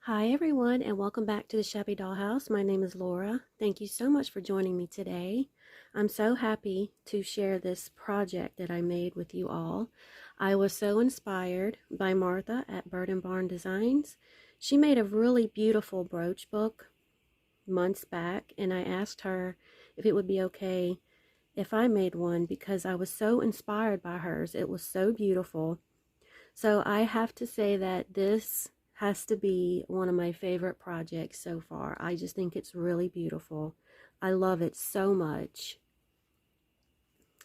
Hi everyone, and welcome back to the Shabby Dollhouse. My name is Laura. Thank you so much for joining me today. I'm so happy to share this project that I made with you all. I was so inspired by Martha at Bird and Barn Designs. She made a really beautiful brooch book months back, and I asked her if it would be okay if I made one because I was so inspired by hers. It was so beautiful. So I have to say that this has to be one of my favorite projects so far. I just think it's really beautiful. I love it so much.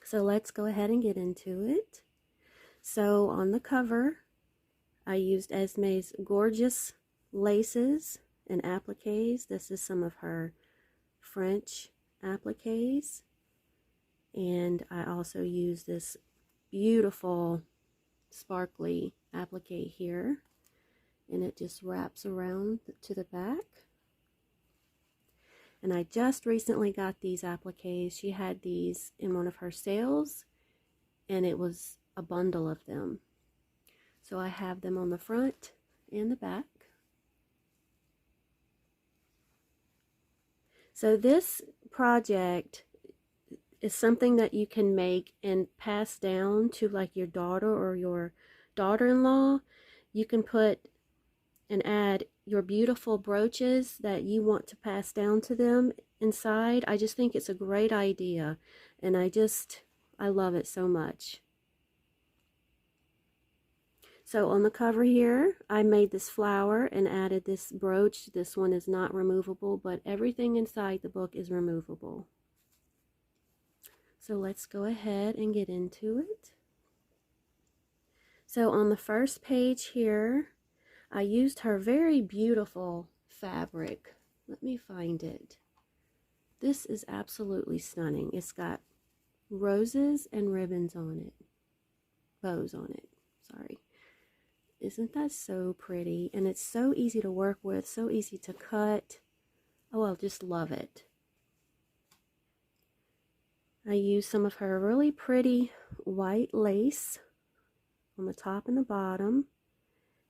So let's go ahead and get into it. So on the cover, I used Esme's gorgeous laces and appliques. This is some of her French appliques. And I also used this beautiful sparkly applique here, and it just wraps around to the back. And I just recently got these appliques. She had these in one of her sales, and it was a bundle of them. So I have them on the front and the back. So this project is something that you can make and pass down to like your daughter or your daughter-in-law. You can put and add your beautiful brooches that you want to pass down to them inside. I just think it's a great idea, and I love it so much. So on the cover here, I made this flower and added this brooch. This one is not removable, but everything inside the book is removable. So let's go ahead and get into it. So on the first page here, I used her very beautiful fabric. Let me find it. This is absolutely stunning. It's got roses and ribbons on it. Bows on it. Sorry. Isn't that so pretty? And it's so easy to work with, so easy to cut. Oh, I just love it. I used some of her really pretty white lace on the top and the bottom.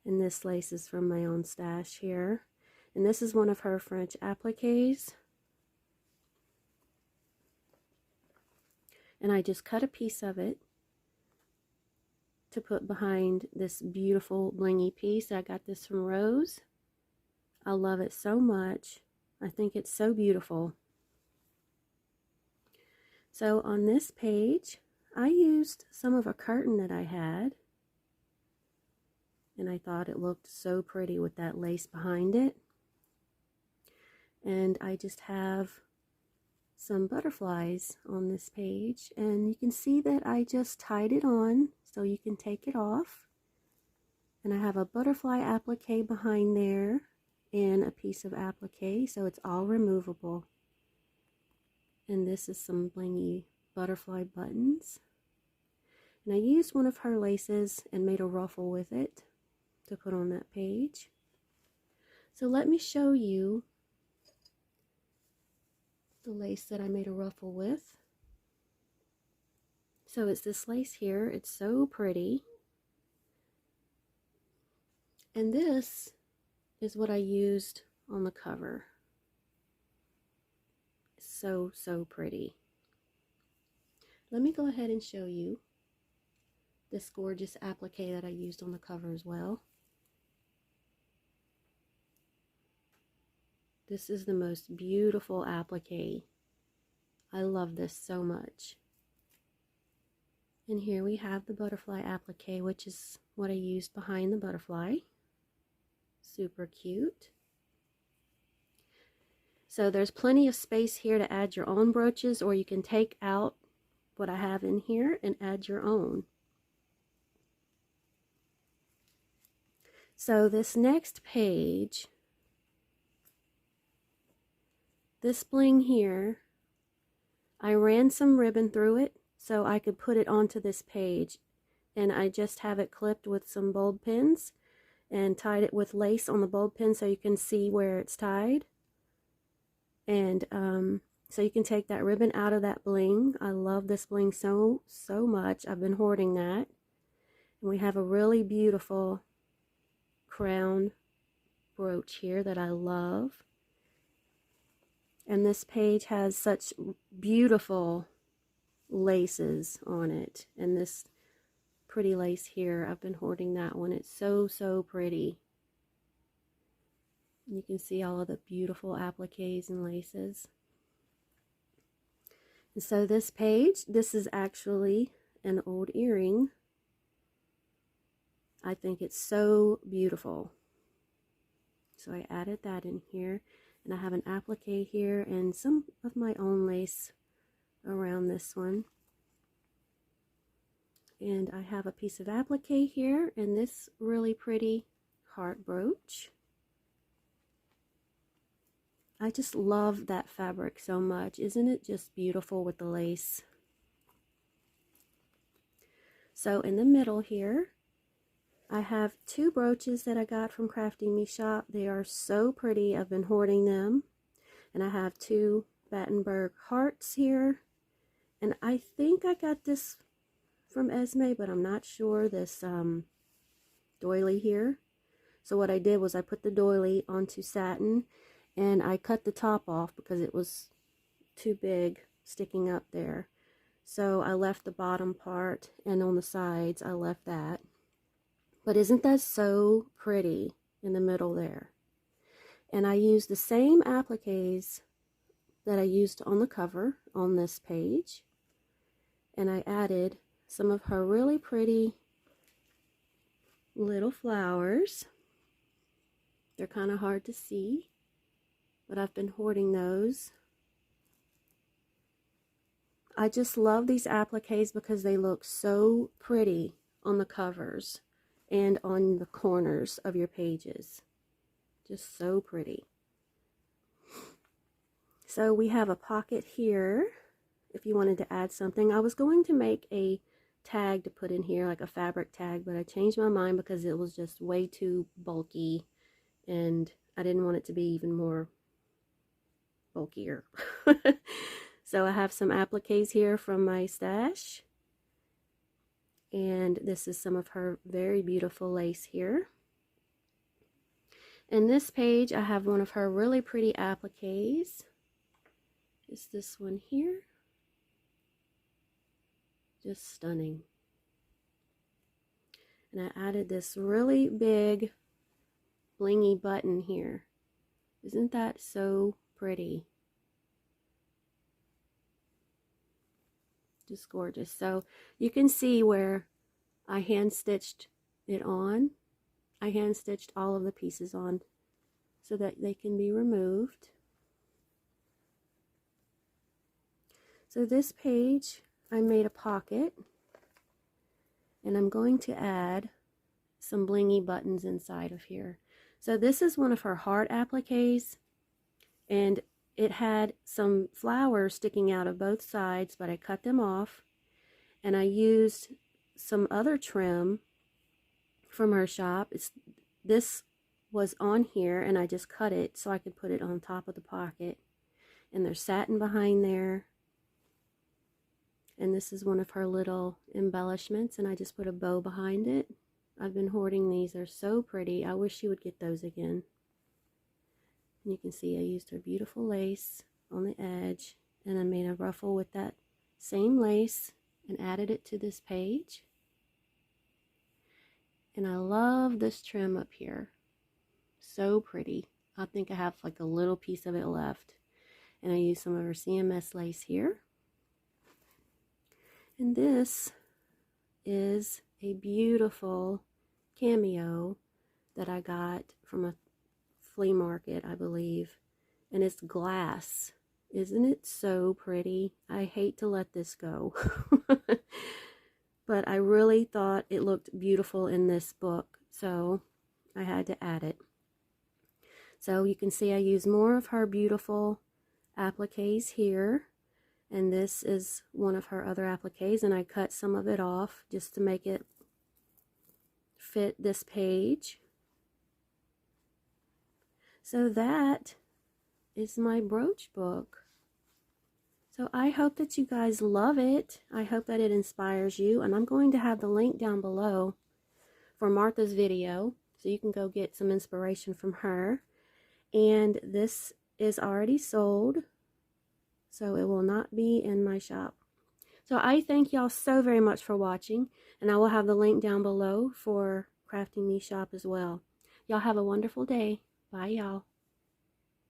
And this lace is from my own stash here. And this is one of her French appliques. And I just cut a piece of it to put behind this beautiful blingy piece. I got this from Rose. I love it so much. I think it's so beautiful. So on this page, I used some of a curtain that I had, and I thought it looked so pretty with that lace behind it. And I just have some butterflies on this page, and you can see that I just tied it on so you can take it off. And I have a butterfly applique behind there and a piece of applique, so it's all removable. And this is some blingy butterfly buttons. And I used one of her laces and made a ruffle with it to put on that page. So let me show you the lace that I made a ruffle with. So it's this lace here. It's so pretty. And this is what I used on the cover. So, so pretty. Let me go ahead and show you this gorgeous applique that I used on the cover as well. This is the most beautiful applique. I love this so much. And here we have the butterfly applique, which is what I used behind the butterfly. Super cute. So there's plenty of space here to add your own brooches, or you can take out what I have in here and add your own. So this next page, this bling here, I ran some ribbon through it so I could put it onto this page, and I just have it clipped with some bulb pins and tied it with lace on the bulb pin so you can see where it's tied. And so you can take that ribbon out of that bling. I love this bling so much. I've been hoarding that. And we have a really beautiful crown brooch here that I love. And this page has such beautiful laces on it. And this pretty lace here, I've been hoarding that one. It's so, so pretty. You can see all of the beautiful appliques and laces. And so this page, this is actually an old earring. I think it's so beautiful. So I added that in here. And I have an applique here and some of my own lace around this one. And I have a piece of applique here and this really pretty heart brooch. I just love that fabric so much. Isn't it just beautiful with the lace? So in the middle here, I have two brooches that I got from Crafting Me Shop. They are so pretty. I've been hoarding them. And I have two Battenberg hearts here. And I think I got this from Esme, but I'm not sure. This doily here. So what I did was I put the doily onto satin and I cut the top off because it was too big sticking up there. So I left the bottom part, and on the sides I left that. But isn't that so pretty in the middle there? And I used the same appliques that I used on the cover on this page. And I added some of her really pretty little flowers. They're kind of hard to see, but I've been hoarding those. I just love these appliques because they look so pretty on the covers and on the corners of your pages. Just so pretty. So we have a pocket here if you wanted to add something. I was going to make a tag to put in here, like a fabric tag, but I changed my mind because it was just way too bulky and I didn't want it to be even more bulkier. So I have some appliques here from my stash. And this is some of her very beautiful lace here. In this page, I have one of her really pretty appliques. It's this one here. Just stunning. And I added this really big blingy button here. Isn't that so pretty? Just gorgeous. So you can see where I hand stitched it on. I hand stitched all of the pieces on so that they can be removed. So this page, I made a pocket and I'm going to add some blingy buttons inside of here. So this is one of her heart appliques, and it had some flowers sticking out of both sides, but I cut them off, and I used some other trim from her shop. This was on here, and I just cut it so I could put it on top of the pocket. And there's satin behind there. And this is one of her little embellishments, and I just put a bow behind it. I've been hoarding these. They're so pretty. I wish she would get those again. You can see I used her beautiful lace on the edge, and I made a ruffle with that same lace and added it to this page. And I love this trim up here. So pretty. I think I have like a little piece of it left. And I used some of her CMS lace here. And this is a beautiful cameo that I got from a flea market, I believe, and it's glass. Isn't it so pretty? I hate to let this go. But I really thought it looked beautiful in this book, so I had to add it. So you can see I use more of her beautiful appliques here, and this is one of her other appliques, and I cut some of it off just to make it fit this page. So that is my brooch book. So I hope that you guys love it. I hope that it inspires you. And I'm going to have the link down below for Martha's video So you can go get some inspiration from her. And this is already sold, so it will not be in my shop. So I thank y'all so very much for watching, and I will have the link down below for Crafting Me shop as well. Y'all have a wonderful day. Bye, y'all.